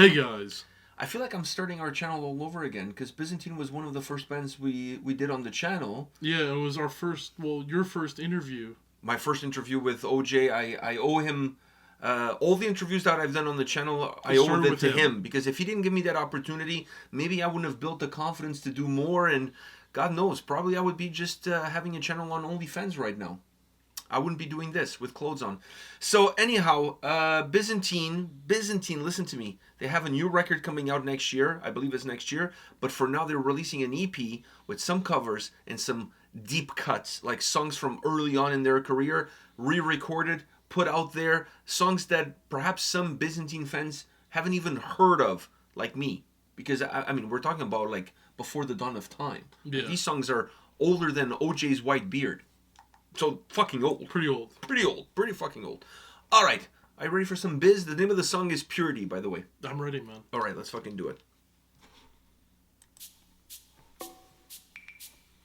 Hey guys. I feel like I'm starting our channel all over again because Byzantine was one of the first bands we did on the channel. Yeah, it was our first, your first interview. My first interview with OJ, I owe him all the interviews that I've done on the channel. I owe started them with to him. him because if he didn't give me that opportunity, maybe I wouldn't have built the confidence to do more. And God knows, probably I would be just having a channel on OnlyFans right now. I wouldn't be doing this with clothes on. So anyhow, Byzantine, listen to me. They have a new record coming out next year. I believe it's next year. But for now, they're releasing an EP with some covers and some deep cuts, like songs from early on in their career, re-recorded, put out there. Songs that perhaps some Byzantine fans haven't even heard of, like me. Because, I mean, we're talking about, like, before the dawn of time. Yeah. These songs are older than OJ's white beard. So, fucking old. Pretty old. Pretty old. Pretty fucking old. All right. Are you ready for some biz? The name of the song is Purity, by the way. I'm ready, man. All right, let's fucking do it. All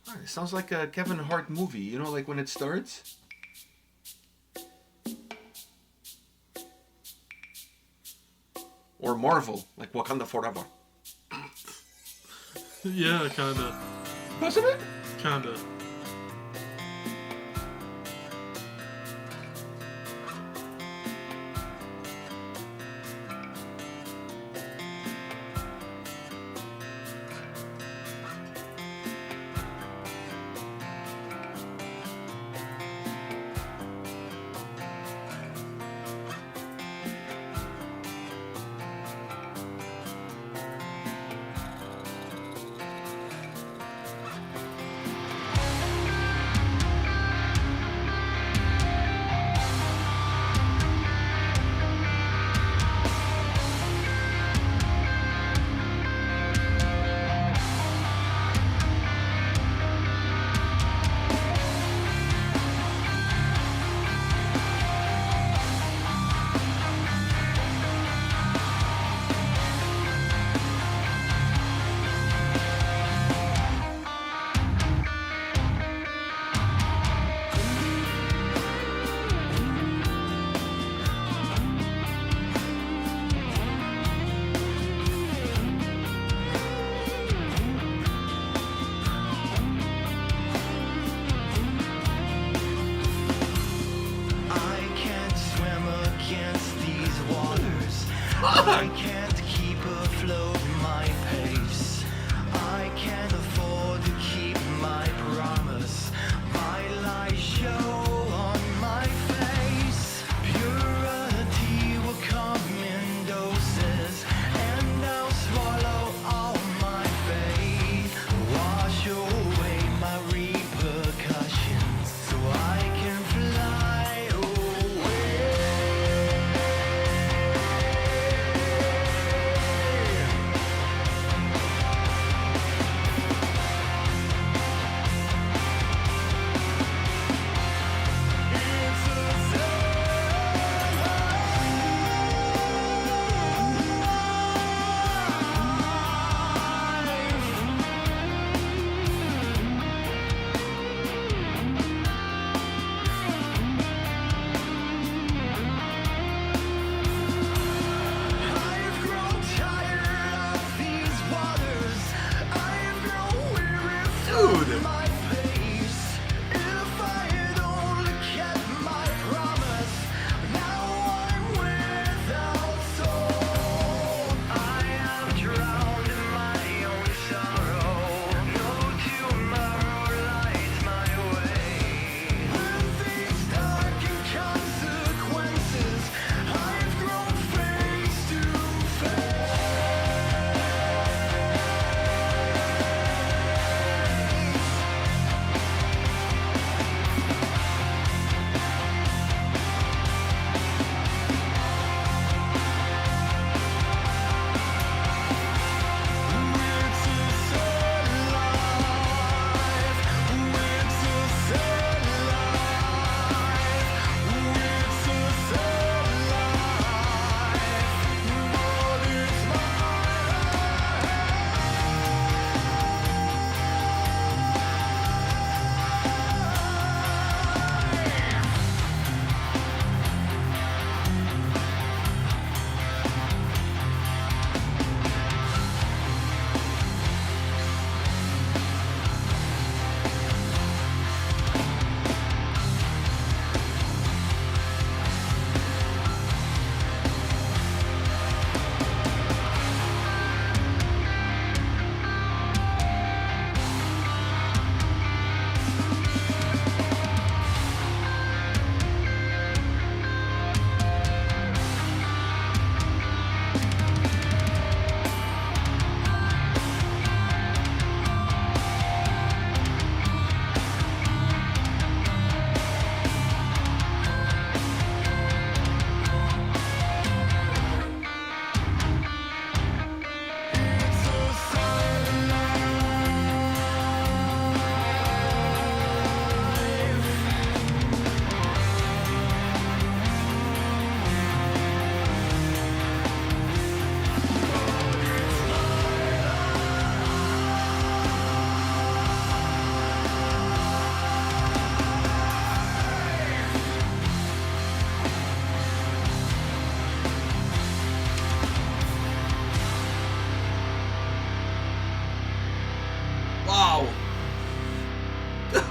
right, it sounds like a Kevin Hart movie. You know, like when it starts? Or Marvel, like Wakanda Forever. Yeah, kinda. Wasn't it? Kinda.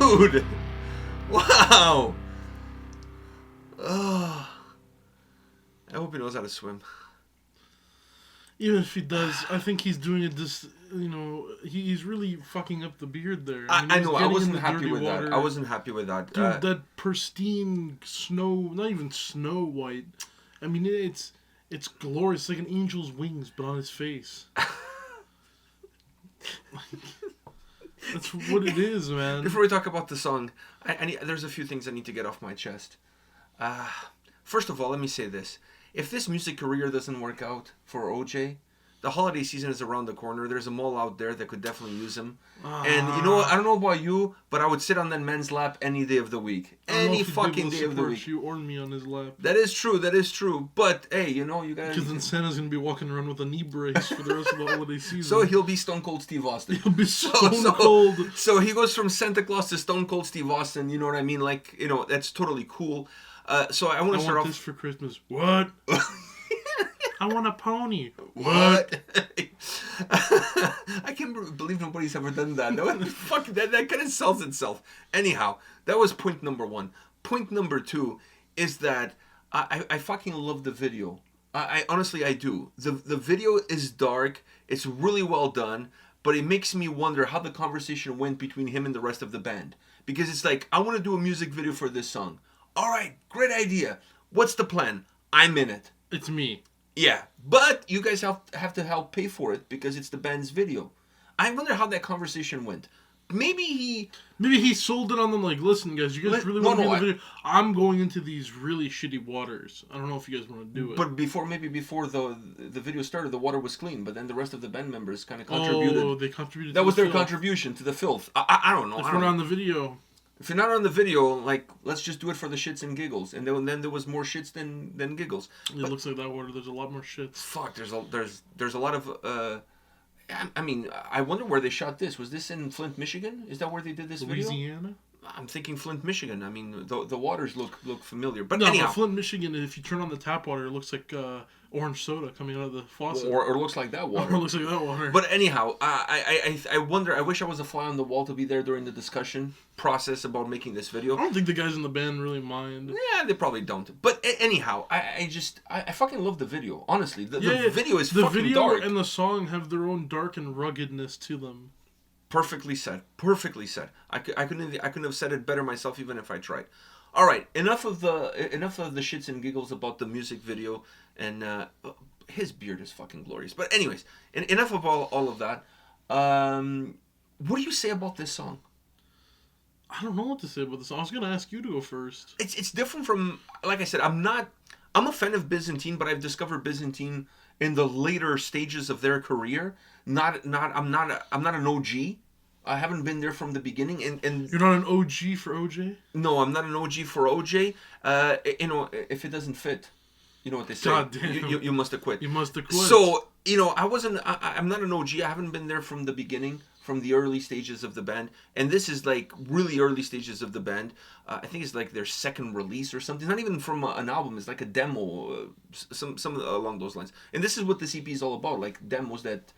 Dude! Wow! Oh. I hope he knows how to swim. Even if he does, I think he's doing it just, he's really fucking up the beard there. I know, I wasn't happy dirty with water. that. I wasn't happy with that. Dude, that pristine snow, not even snow white. I mean, it's glorious. It's like an angel's wings, but on his face. That's what it is, man. Before we talk about the song, there's a few things I need to get off my chest. First of all, let me say this. If this music career doesn't work out for OJ, the holiday season is around the corner. There's a mall out there that could definitely use him. And you know what? I don't know about you, but I would sit on that man's lap any day of the week. Any fucking day of the week. You or me on his lap. That is true. But, hey, you gotta... Because then Santa's going to be walking around with a knee brace for the rest of the holiday season. So he'll be Stone Cold Steve Austin. He'll be Stone Cold. So he goes from Santa Claus to Stone Cold Steve Austin, you know what I mean? Like, that's totally cool. So I want to start off... this for Christmas. What? I want a pony. What? I can't believe nobody's ever done that. Fuck, that kind of sells itself. Anyhow, that was point number one. Point number two is that I fucking love the video. I honestly, I do. The video is dark. It's really well done. But it makes me wonder how the conversation went between him and the rest of the band. Because it's like, I want to do a music video for this song. All right, great idea. What's the plan? I'm in it. It's me. Yeah, but you guys have to help pay for it because it's the band's video. I wonder how that conversation went. Maybe he sold it on them like, listen guys, you guys really want to be in the video? I'm going into these really shitty waters. I don't know if you guys want to do it. But before the video started, the water was clean, but then the rest of the band members kind of contributed. Oh, they contributed That was their contribution to the filth. I don't know. If we're not on the video... If you're not on the video, like, let's just do it for the shits and giggles. And then there was more shits than giggles. It looks like that water. There's a lot more shits. Fuck, there's a lot of... I mean, I wonder where they shot this. Was this in Flint, Michigan? Is that where they did this video? Louisiana? I'm thinking Flint, Michigan. I mean, the waters look familiar. But no, anyhow. but Flint, Michigan, if you turn on the tap water, it looks like orange soda coming out of the faucet. Or it looks like that water. Or it looks like that water. But anyhow, I wonder, I wish I was a fly on the wall to be there during the discussion process about making this video. I don't think the guys in the band really mind. Yeah, they probably don't. But anyhow, I fucking love the video. Honestly, the video is fucking dark. The video and the song have their own dark and ruggedness to them. Perfectly said. I couldn't have said it better myself even if I tried. All right, enough of the shits and giggles about the music video, and his beard is fucking glorious. But anyways, enough of all of that. What do you say about this song? I don't know what to say about this song. I was gonna ask you to go first. It's different from, like I said, I'm a fan of Byzantine, but I've discovered Byzantine in the later stages of their career. I'm not an OG. I haven't been there from the beginning, and you're not an OG for OJ. No, I'm not an OG for OJ. If it doesn't fit, you know what they say. God damn. You must have quit. You must have quit. So I'm not an OG. I haven't been there from the beginning, from the early stages of the band, and this is like really early stages of the band. I think it's like their second release or something. Not even from an album. It's like a demo, some along those lines. And this is what this EP is all about, like demos that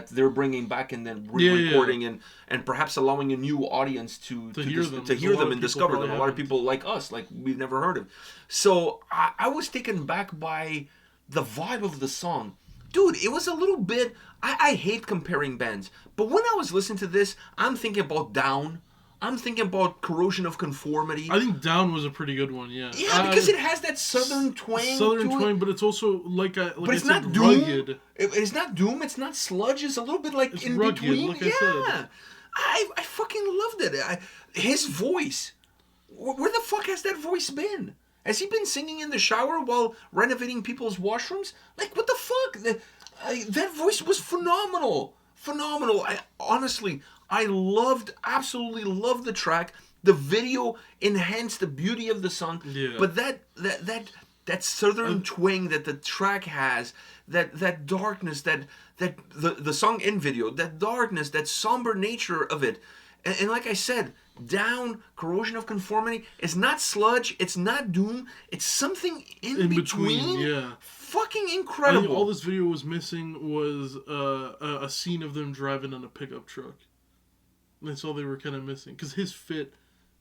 they're bringing back and then re-recording and perhaps allowing a new audience to hear them and discover them. A lot of people like us, like we've never heard of. So I was taken back by the vibe of the song. Dude, it was a little bit... I hate comparing bands, but when I was listening to this, I'm thinking about Down. I'm thinking about Corrosion of Conformity. I think Down was a pretty good one, yeah. Yeah, because it has that southern twang. But it's also like but it's not doom. Rugged. It's not doom. It's not sludge. It's a little bit like it's in rugged, between. Like I said. I fucking loved it. His voice. Where the fuck has that voice been? Has he been singing in the shower while renovating people's washrooms? Like, what the fuck? That voice was phenomenal. Phenomenal. I absolutely loved the track. The video enhanced the beauty of the song. Yeah. But that southern twang that the track has, that darkness, that the song and video, that darkness, that somber nature of it. And like I said, Down, Corrosion of Conformity, is not sludge, it's not doom, it's something in between. Yeah. Fucking incredible. I think all this video was missing was a scene of them driving on a pickup truck. That's all they were kind of missing. Because his fit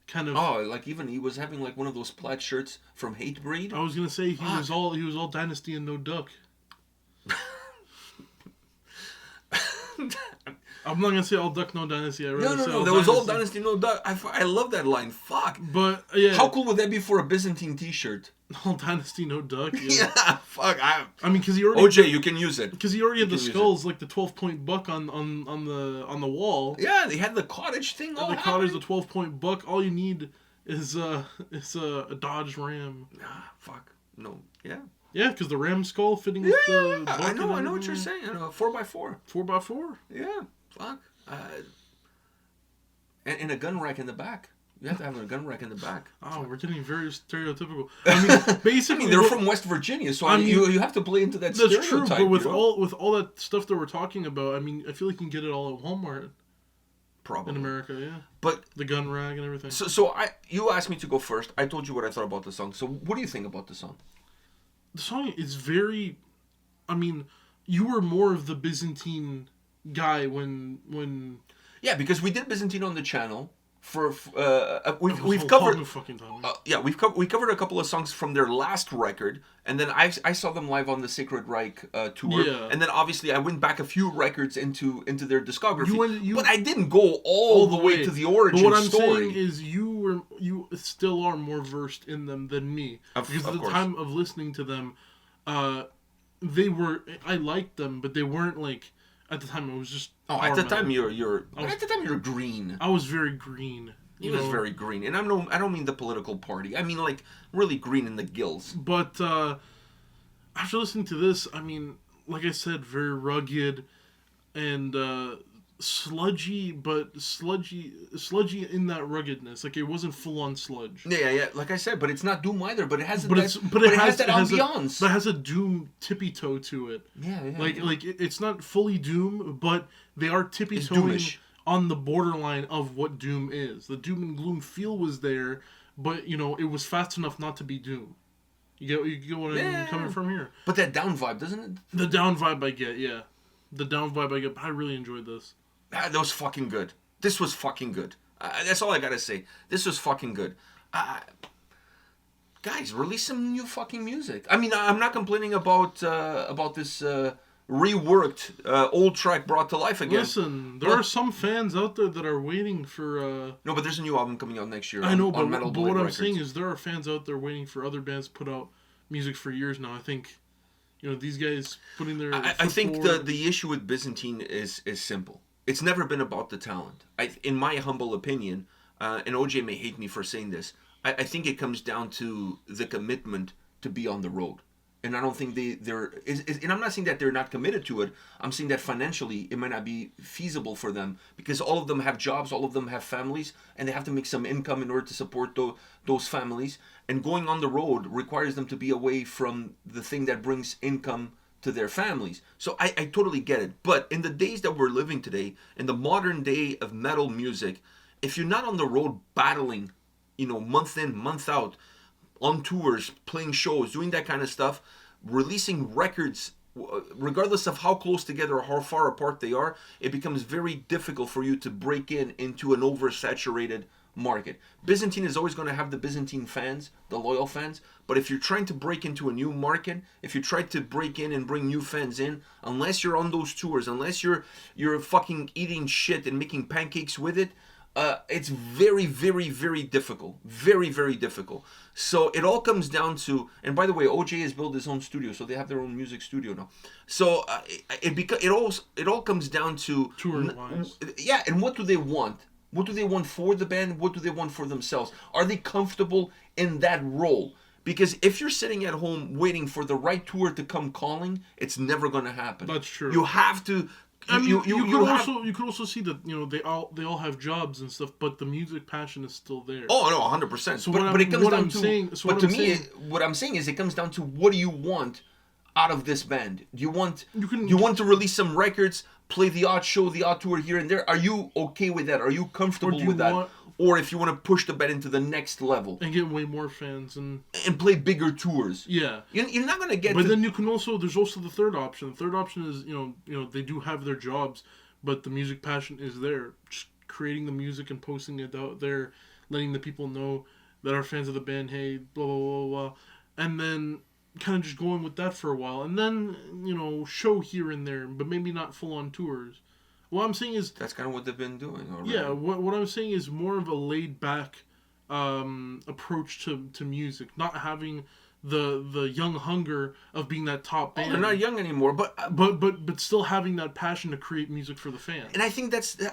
kind of. Oh, like even he was having like one of those plaid shirts from Hatebreed. I was gonna say he was all Dynasty and no Duck. I'm not gonna say all Duck, no Dynasty. No. There was all Dynasty, no Duck. I love that line. Fuck. But yeah, how cool would that be for a Byzantine T-shirt? All Dynasty, no Duck. Yeah, fuck. I mean, because he already OJ, you can use it. Because he already had the skulls, like the 12-point buck on the wall. Yeah, they had the cottage thing. The cottage, the 12-point buck. All you need is a Dodge Ram. Ah, fuck. No. Yeah. Yeah, because the Ram skull fitting with the buck. I know what you're saying. 4x4. 4x4. Yeah. Fuck. And a gun rack in the back. You have to have a gun rack in the back. Oh, we're getting very stereotypical. I mean, basically, they're from West Virginia, so you have to play into that stereotype. That's true, but with all that stuff that we're talking about, I mean, I feel like you can get it all at Walmart. Probably. In America, yeah. But the gun rack and everything. So you asked me to go first. I told you what I thought about the song. So what do you think about the song? The song is very... I mean, you were more of the Byzantine guy when... Yeah, because we did Byzantine on the channel. We've covered we covered a couple of songs from their last record, and then I saw them live on the Sacred Reich tour, and then obviously I went back a few records into their discography, but I didn't go all the way to the origin story. But what I'm saying is you still are more versed in them than me, because at the time of listening to them, I liked them, but they weren't like. At the time, it was just. Oh, at the time you're green. I was very green. He was very green, and I don't mean the political party. I mean like really green in the gills. But after listening to this, I mean, like I said, very rugged and sludgy, but sludgy in that ruggedness. Like it wasn't full on sludge. Yeah. Like I said, but it's not doom either. But it has it has that ambiance. But it has a doom tippy toe to it. Yeah. Like it's not fully doom, but they are tippy toeing on the borderline of what doom is. The doom and gloom feel was there, but it was fast enough not to be doom. You get what I'm coming from here. But that down vibe, doesn't it? The down vibe I get, yeah. The down vibe I get. But I really enjoyed this. That was fucking good. This was fucking good. That's all I gotta say. This was fucking good. Guys, release some new fucking music. I mean, I'm not complaining about this reworked old track brought to life again. Listen, there are some fans out there that are waiting for... No, but there's a new album coming out next year. I know, but what I'm saying is there are fans out there waiting for other bands to put out music for years now. I think, these guys putting their... I think the issue with Byzantine is simple. It's never been about the talent. In my humble opinion, and OJ may hate me for saying this, I think it comes down to the commitment to be on the road. And I don't think they're... And I'm not saying that they're not committed to it. I'm saying that financially it might not be feasible for them because all of them have jobs, all of them have families, and they have to make some income in order to support those families. And going on the road requires them to be away from the thing that brings income to their families. So I totally get it. But in the days that we're living today, in the modern day of metal music, if you're not on the road battling, month in, month out, on tours, playing shows, doing that kind of stuff, releasing records, regardless of how close together or how far apart they are, it becomes very difficult for you to break into an oversaturated market. Byzantine is always going to have the Byzantine fans, the loyal fans, but if you're trying to break into a new market, if you try to break in and bring new fans in, unless you're on those tours, unless you're fucking eating shit and making pancakes with it, it's very, very, very difficult. Very, very difficult. So it all comes down to, and by the way, OJ has built his own studio, so they have their own music studio now. So it all comes down to touring-wise. Yeah, and what do they want? What do they want for the band? What do they want for themselves? Are they comfortable in that role? Because if you're sitting at home waiting for the right tour to come calling, it's never going to happen. That's true. You have to. You could also see that they all have jobs and stuff, but the music passion is still there. Oh no, 100%. So but it comes down to. What I'm saying is, it comes down to what do you want out of this band? Do you want to release some records, play the odd show, the odd tour here and there? Are you okay with that? Are you comfortable with that? Or if you want to push the band into the next level and get way more fans and play bigger tours, yeah, you're not gonna get. But then you can also there's also the third option. The third option is they do have their jobs, but the music passion is there. Just creating the music and posting it out there, letting the people know that are fans of the band, hey, blah, blah, blah, blah. And then kind of just going with that for a while. And then, show here and there, but maybe not full-on tours. What I'm saying is... That's kind of what they've been doing already. Yeah, what I'm saying is more of a laid-back approach to music. Not having the young hunger of being that top band. They're not young anymore, but still having that passion to create music for the fans. And I think that's there.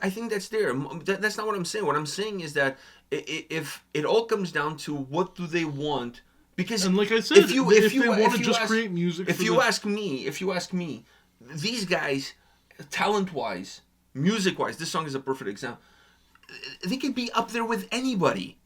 That's not what I'm saying. What I'm saying is that if it all comes down to what do they want, because and like I said, if they want to just create music. If you ask me, these guys, talent-wise, music-wise, this song is a perfect example. They could be up there with anybody.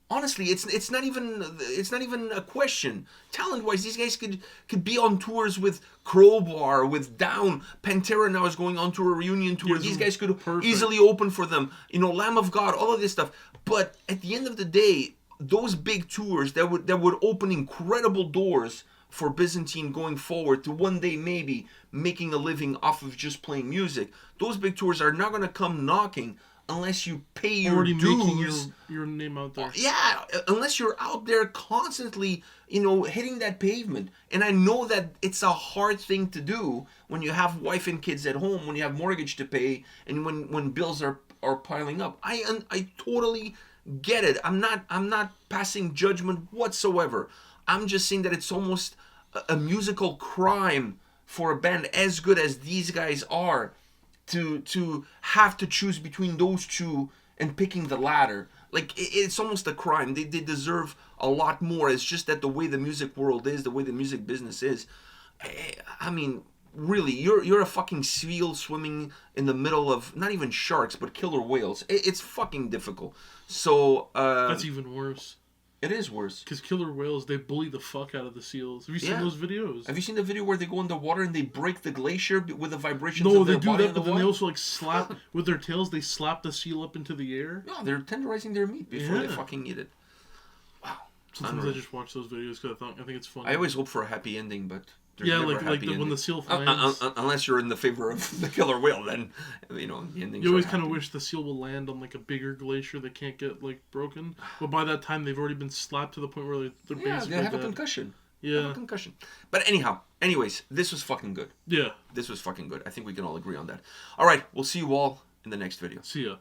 Honestly, it's not even a question. Talent-wise, these guys could be on tours with Crowbar, with Down. Pantera now is going on to a reunion tour. These guys could easily open for them. Lamb of God, all of this stuff. But at the end of the day, those big tours that would open incredible doors for Byzantine going forward to one day maybe making a living off of just playing music. Those big tours are not going to come knocking unless you pay your already dues. Making your name out there. Yeah, unless you're out there constantly, hitting that pavement. And I know that it's a hard thing to do when you have wife and kids at home, when you have mortgage to pay, and when bills are piling up. I totally get it. I'm not passing judgment whatsoever. I'm just saying that it's almost a musical crime for a band as good as these guys are to have to choose between those two and picking the latter. Like, it's almost a crime. They deserve a lot more. It's just that the way the music world is, the way the music business is, I mean, really, you're a fucking seal swimming in the middle of not even sharks but killer whales. It's fucking difficult. So that's even worse. It is worse. Because killer whales, they bully the fuck out of the seals. Have you seen those videos? Have you seen the video where they go in the water and they break the glacier with the vibrations of their body? No, they do that, but then they also slap, with their tails, they slap the seal up into the air. No, they're tenderizing their meat before they fucking eat it. Wow. Sometimes I just watch those videos because I think it's fun. I always hope for a happy ending, but... when the seal lands. Unless you're in the favor of the killer whale, then the ending. You always kind of wish the seal will land on a bigger glacier that can't get broken. But by that time, they've already been slapped to the point where they're basically they have dead. a concussion. Yeah, have a concussion. But anyways, this was fucking good. Yeah, this was fucking good. I think we can all agree on that. All right, we'll see you all in the next video. See ya.